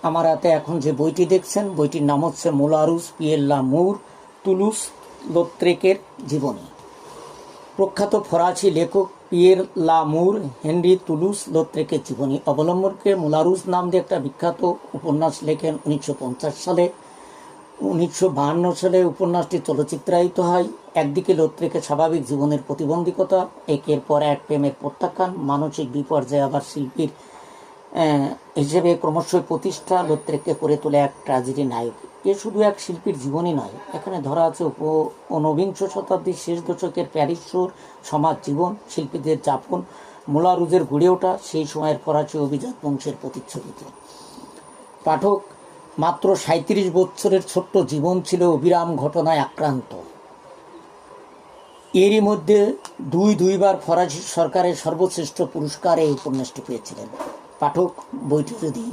আমার হাতে এখন যে বইটি দেখছেন, বইটির নাম হচ্ছে মোলারুজ পিয়ের লামুর তুলুস লোত্রেকের জীবনী। প্রখ্যাত ফরাসি লেখক পিয়ের লামুর হেনরি তুলুস লোত্রেকের জীবনী অবলম্বনকে মোলারুজ নাম দিয়ে একটা বিখ্যাত উপন্যাস লেখেন 1950 সালে। 1952 সালে উপন্যাসটি চলচ্চিত্রায়িত হয়। একদিকে লোত্রেকের স্বাভাবিক জীবনের প্রতিবন্ধকতা, একের পর এক প্রেমের প্রত্যাখ্যান, মানসিক বিপর্যয়, আবার শিল্পীর হিসেবে ক্রমশই প্রতিষ্ঠা লোত্রেককে করে তোলে এক ট্র্যাজেডি নায়ক। এ শুধু এক শিল্পীর জীবনই নয়, এখানে ধরা আছে ঊনবিংশ শতাব্দীর শেষ দশকের প্যারিস শহর, সমাজ জীবন, শিল্পীদের যাপন, মোলারুজের গড়ে ওঠা সেই সময়ের ফরাসি অভিজাত বংশের প্রতিচ্ছবিত। পাঠক, মাত্র 37 বছরের ছোট্ট জীবন ছিল অবিরাম ঘটনায় আক্রান্ত। এরই মধ্যে দুইবার ফরাসি সরকারের সর্বশ্রেষ্ঠ পুরস্কার এই উপন্যাসটি পেয়েছিলেন। পাঠক, বইটি যদি